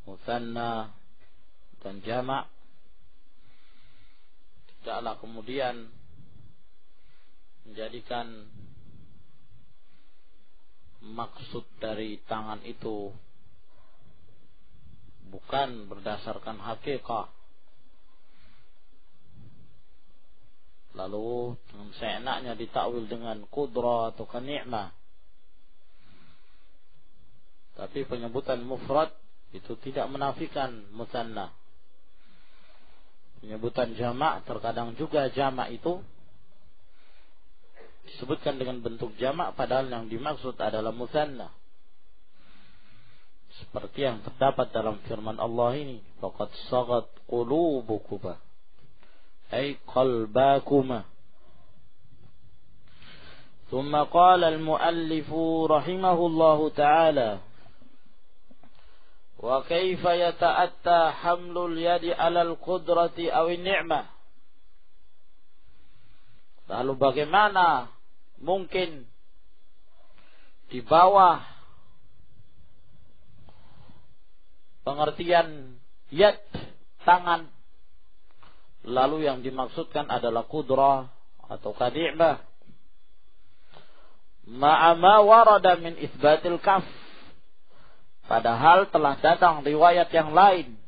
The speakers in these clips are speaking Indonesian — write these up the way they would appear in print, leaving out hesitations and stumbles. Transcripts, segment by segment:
mutsanna dan jamak, tidaklah kemudian menjadikan maksud dari tangan itu bukan berdasarkan hakikat, lalu dengan seenaknya ditakwil dengan qudrah atau ni'mah. Tapi penyebutan mufrad itu tidak menafikan mutsanna. Penyebutan jamak, terkadang juga jamak itu disebutkan dengan bentuk jamak padahal yang dimaksud adalah mutsanna. Seperti yang terdapat dalam firman Allah ini, faqad sagat qulubukuma ay qalbakuma. ثم قال المؤلف رحمه الله تعالى وكيف يتأتى حمل اليد على القدرة أو النعمة. Lalu bagaimana mungkin di bawah pengertian yad, tangan, lalu yang dimaksudkan adalah qudrah atau ni'mah, ma'a ma warada min itsbatil kaf, padahal telah datang riwayat yang lain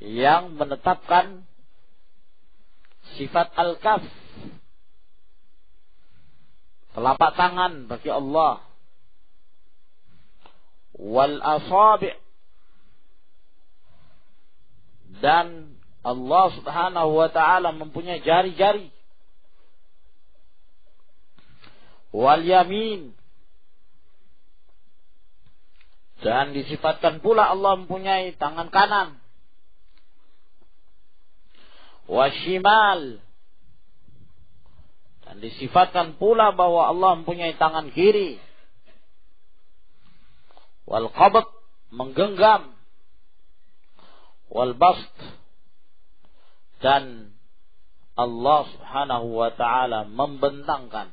yang menetapkan sifat al-kaf, telapak tangan bagi Allah, wal asabi', dan Allah Subhanahu wa ta'ala mempunyai jari-jari, wal yamin, dan disifatkan pula Allah mempunyai tangan kanan, washimal, dan disifatkan pula bahwa Allah mempunyai tangan kiri, wal qabd, menggenggam, wal bast, dan Allah Subhanahu wa ta'ala membentangkan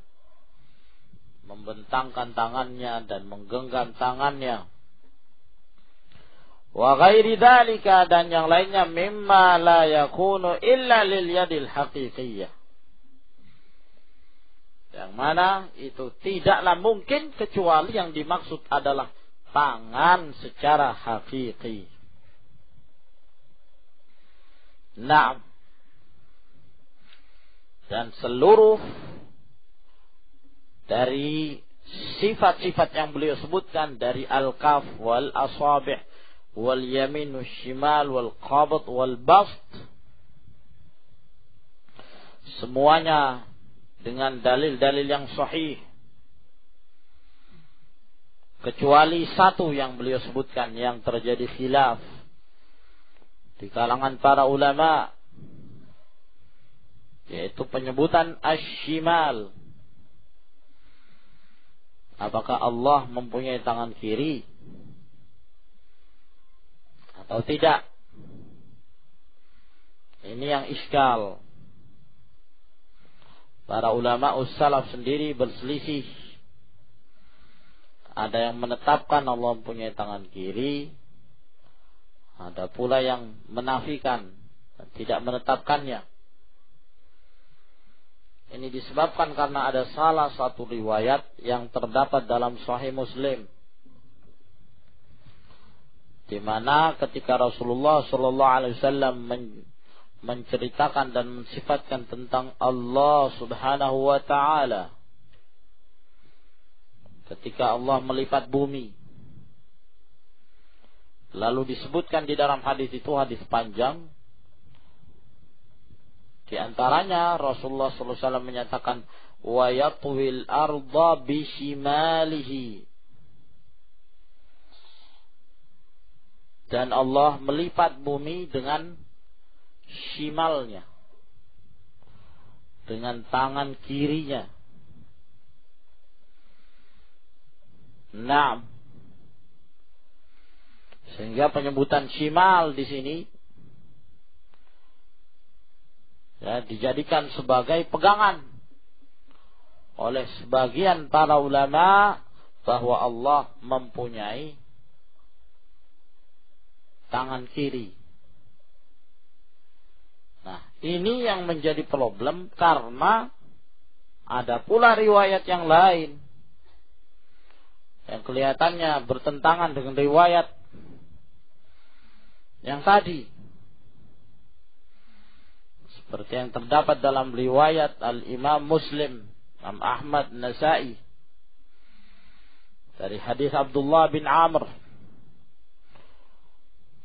tangannya dan menggenggam tangannya, wa ghairi dzalika, dan yang lainnya, mimma la yakunu illa lil yadil haqiqiyyah, yang mana itu tidaklah mungkin kecuali yang dimaksud adalah tangan secara hakiki. Naam. Dan seluruh dari sifat-sifat yang beliau sebutkan dari al-kaf wal asabi' wal yamin wal shimal wal qabd wal bast, semuanya dengan dalil-dalil yang sahih, kecuali satu yang beliau sebutkan yang terjadi khilaf di kalangan para ulama, yaitu penyebutan asy-shimal. Apakah Allah mempunyai tangan kiri atau tidak? Ini yang iskal. Para ulama ussalaf sendiri berselisih. Ada yang menetapkan Allah mempunyai tangan kiri, ada pula yang menafikan dan tidak menetapkannya. Ini disebabkan karena ada salah satu riwayat yang terdapat dalam Sahih Muslim, di mana ketika Rasulullah sallallahu alaihi wasallam menceritakan dan mensifatkan tentang Allah Subhanahu wa ta'ala, ketika Allah melipat bumi, lalu disebutkan di dalam hadis itu, hadis panjang, di antaranya Rasulullah sallallahu alaihi wasallam menyatakan wa yatwil arda bishimalihi, dan Allah melipat bumi dengan shimalnya, dengan tangan kirinya. Naam. Sehingga penyebutan shimal di sini ya dijadikan sebagai pegangan oleh sebagian para ulama bahwa Allah mempunyai tangan kiri. Nah, ini yang menjadi problem karena ada pula riwayat yang lain yang kelihatannya bertentangan dengan riwayat yang tadi. Seperti yang terdapat dalam riwayat Al-Imam Muslim, Imam Ahmad, Nasa'i, dari hadis Abdullah bin Amr,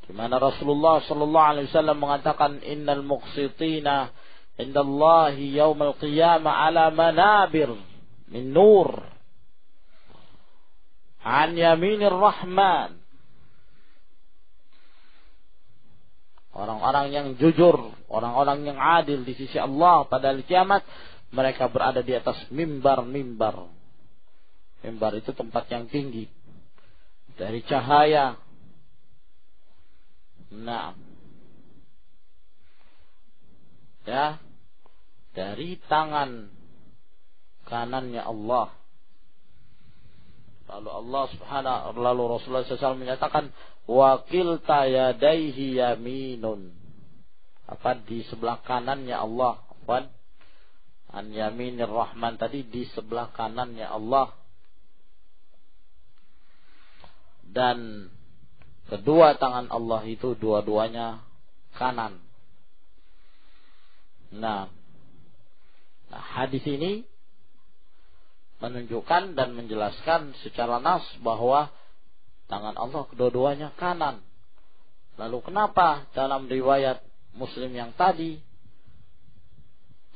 di mana Rasulullah sallallahu alaihi wasallam mengatakan, innal muqsitina indallahi yaumal qiyamah ala manabir min nur an yaminir rahman. Orang-orang yang jujur, orang-orang yang adil di sisi Allah pada hari kiamat, mereka berada di atas mimbar-mimbar. Mimbar itu tempat yang tinggi dari cahaya. Nah, ya, dari tangan kanannya Allah. Lalu Rasulullah SAW menyatakan, wakil tayadaihi yaminun. Apa di sebelah kanannya Allah? Apa? An yaminir rahman tadi di sebelah kanannya Allah. Dan kedua tangan Allah itu dua-duanya kanan. Nah, hadis ini menunjukkan dan menjelaskan secara nas bahwa tangan Allah kedua-duanya kanan. Lalu kenapa dalam riwayat Muslim yang tadi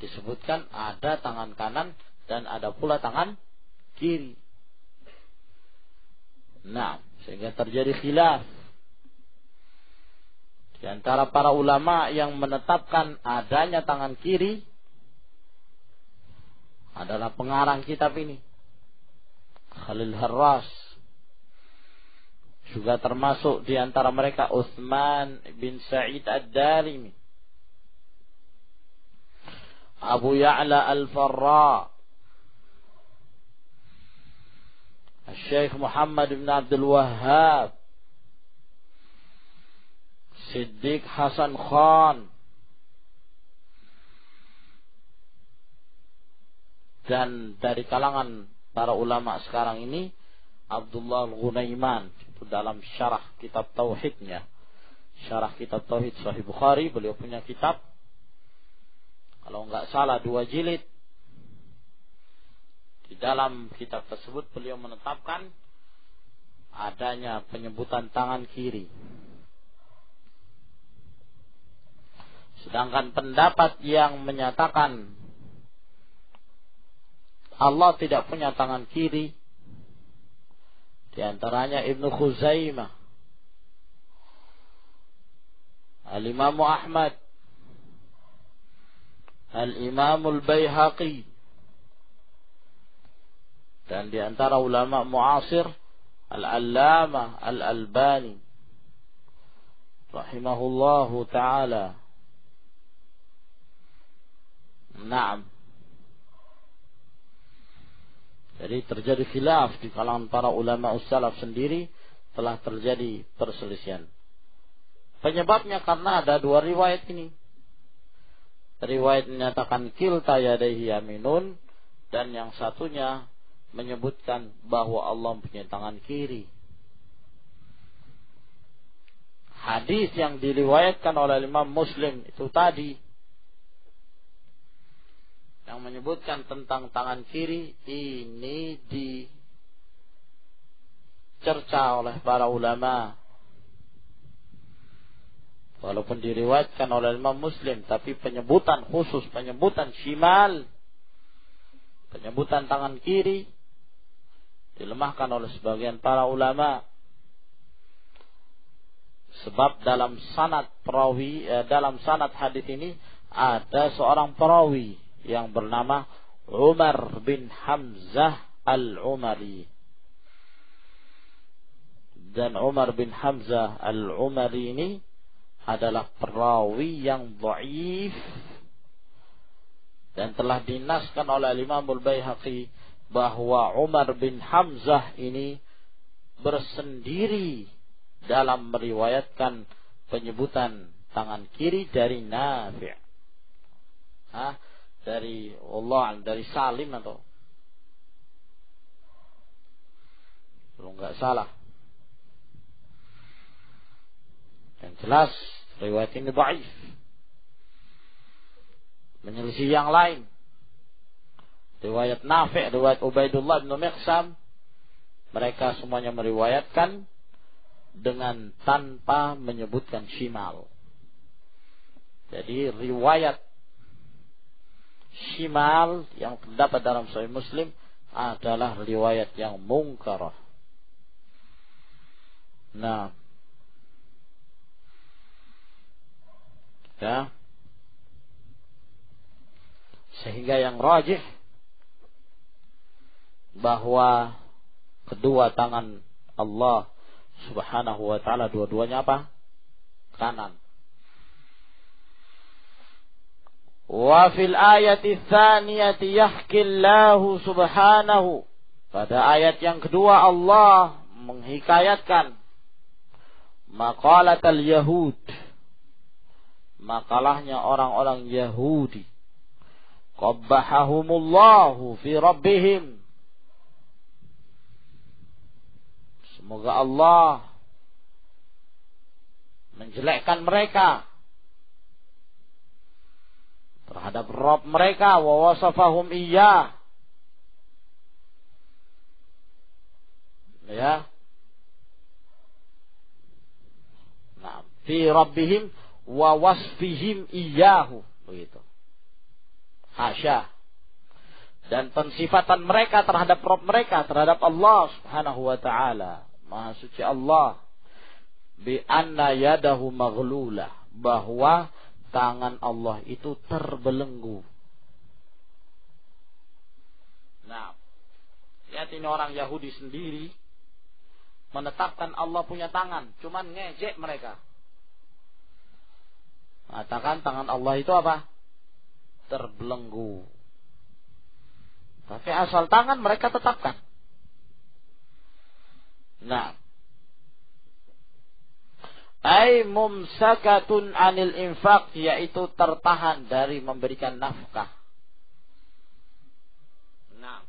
disebutkan ada tangan kanan dan ada pula tangan kiri? Nah, sehingga terjadi khilaf di antara para ulama yang menetapkan adanya tangan kiri adalah pengarang kitab ini, Khalil Harras. Juga termasuk di antara mereka Utsman bin Sa'id Ad-Darimi, Abu Ya'la Al-Farra, Syekh Muhammad bin Abdul Wahhab, Siddiq Hasan Khan, dan dari kalangan para ulama sekarang ini Abdullah Al-Ghunaiman, itu dalam syarah kitab tauhidnya, syarah kitab tauhid Sahih Bukhari, beliau punya kitab, kalau enggak salah 2 jilid. Di dalam kitab tersebut beliau menetapkan adanya penyebutan tangan kiri. Sedangkan pendapat yang menyatakan Allah tidak punya tangan kiri, di antaranya Ibnu Khuzaimah, Al-Imam Ahmad, Al-Imam Al-Baihaqi, dan di antara ulama muasir Al-Allamah Al-Albani rahimahullahu ta'ala. Naam. Jadi terjadi khilaf di kalangan para ulama salaf sendiri, telah terjadi perselisihan. Penyebabnya karena ada 2 riwayat ini. Riwayat menyatakan kilta yadaihi yaminun, dan yang satunya menyebutkan bahwa Allah punya tangan kiri. Hadis yang diriwayatkan oleh Imam Muslim itu tadi, yang menyebutkan tentang tangan kiri, ini dicerca oleh para ulama. Walaupun diriwayatkan oleh Imam Muslim, tapi penyebutan khusus, penyebutan shimal, penyebutan tangan kiri, dilemahkan oleh sebagian para ulama. Sebab dalam sanad perawi, dalam sanad hadis ini ada seorang perawi yang bernama Umar bin Hamzah Al-Umari. Dan Umar bin Hamzah Al-Umari ini adalah perawi yang dhaif, dan telah dinaskan oleh Imam Al-Baihaqi bahwa Umar bin Hamzah ini bersendiri dalam meriwayatkan penyebutan tangan kiri dari Nafi'. Dari Allah, dari Salim atau kalau nggak salah. Yang jelas riwayat ini dhaif. Menyelisih yang lain. Riwayat Nafi', riwayat Ubaidullah bin Miqsam, mereka semuanya meriwayatkan dengan tanpa menyebutkan shimal. Jadi riwayat shimal yang terdapat dalam Sahih Muslim adalah riwayat yang mungkarah. Nah, ya, sehingga yang rajih bahwa kedua tangan Allah Subhanahu wa ta'ala dua-duanya apa? Kanan. Wa fil ayati tsaniyati yahki Allah subhanahu. Pada ayat yang kedua Allah menghikayatkan maqalatal Yahud, makalahnya orang-orang Yahudi. Qabbahahumullahu fi rabbihim. Semoga Allah menjelekkan mereka terhadap Rabb mereka, wa wasafahum iyyah. Ya. Nah, fi rabbihim wa wasfihim iyyahu, begitu. Hasya. Dan pensifatan mereka terhadap Rabb mereka, terhadap Allah Subhanahu wa ta'ala. Maha suci Allah. Bi anna yadahu maghlulah, bahwa tangan Allah itu terbelenggu. Nah, lihat ini orang Yahudi sendiri menetapkan Allah punya tangan, cuman ngejek mereka. Mengatakan tangan Allah itu apa? Terbelenggu. Tapi asal tangan mereka tetapkan. Nah, ay mumsakatun anil infaq, yaitu tertahan dari memberikan nafkah. Nah,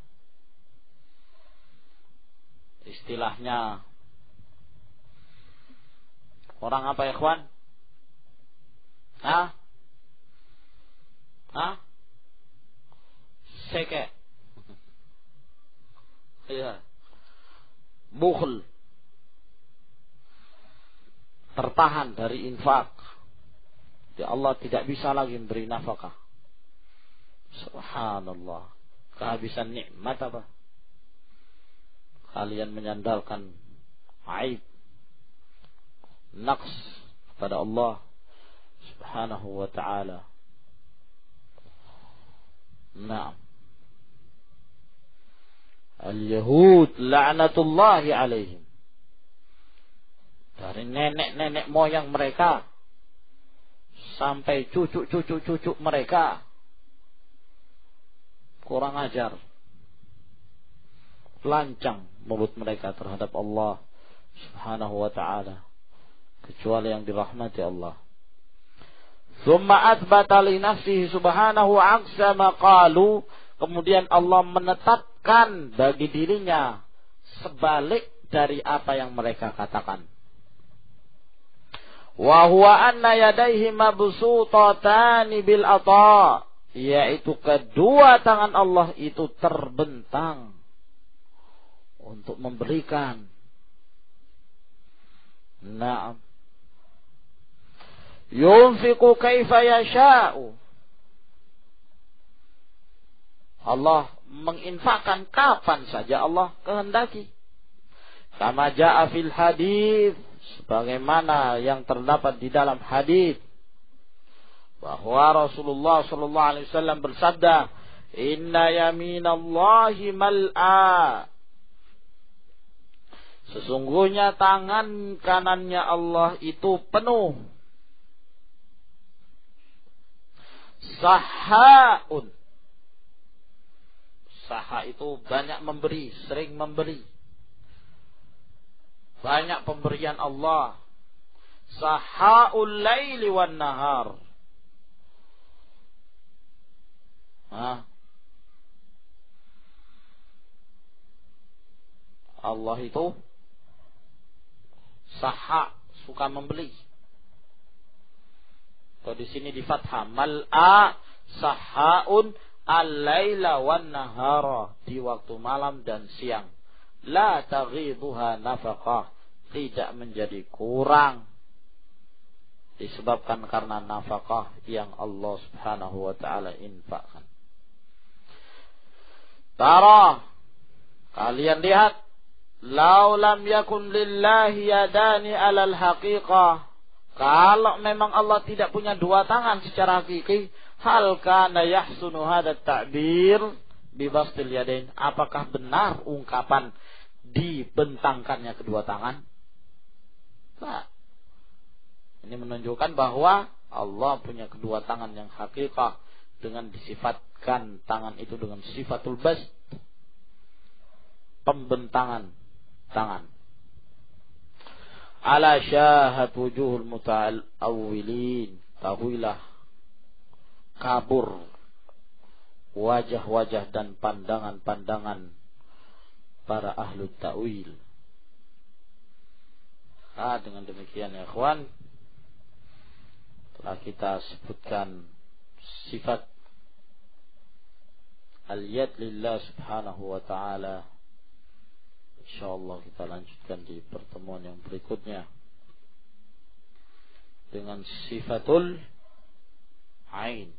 istilahnya orang apa ya, ikhwan? Seke. Iya. Bukhl. Tertahan dari infak. Ya Allah tidak bisa lagi memberi nafkah. Subhanallah. Kehabisan nikmat apa? Kalian menyandalkan aib, naqs kepada Allah Subhanahu wa ta'ala. Naam. Al-Yahud la'natullahi alaihim. Dari nenek-nenek moyang mereka sampai cucu-cucu mereka, kurang ajar, lancang mulut mereka terhadap Allah Subhanahu wa ta'ala, kecuali yang dirahmati Allah. Tsumma athbata li nafsihi subhanahu aqsa ma qalu, kemudian Allah menetapkan bagi dirinya sebalik dari apa yang mereka katakan. Wa huwa anna yadayhi mabsutatani bil ata, yaitu kedua tangan Allah itu terbentang untuk memberikan. Naam. Yunfiqu kaifa yasha'u. Allah menginfakkan kapan saja Allah kehendaki. Kama jaa fil hadits, sebagaimana yang terdapat di dalam hadis bahwa Rasulullah sallallahu alaihi wasallam bersabda, "Inna yaminallahi mal'a." Sesungguhnya tangan kanannya Allah itu penuh. Sahaun. Saha itu banyak memberi, sering memberi. Banyak pemberian Allah. Sahaul laili wan nahar. Allah itu saha, suka membeli. Kalau di sini di fathah, mal'a sahaun al-laila wan nahara, di waktu malam dan siang. La taghiduha nafaqah, tidak menjadi kurang disebabkan karena nafkah yang Allah Subhanahu wa taala infakkan. Tara, kalian lihat, lau lam yakun lillahi yadani alal haqiqah, kalau memang Allah tidak punya dua tangan secara hakiki, hal kana yahsunu hadat ta'bir bibastil yadain, apakah benar ungkapan dibentangkannya kedua tangan? Nah, ini menunjukkan bahwa Allah punya kedua tangan yang hakikah, dengan disifatkan tangan itu dengan sifatul bast, pembentangan tangan. Ala syahat wujuhul muta'awwilin, tahuilah kabur wajah-wajah dan pandangan-pandangan para ahlu ta'wil. Dengan demikian ya ikhwan, telah kita sebutkan sifat al-yad lillah subhanahu wa ta'ala. InsyaAllah kita lanjutkan di pertemuan yang berikutnya dengan sifatul ain.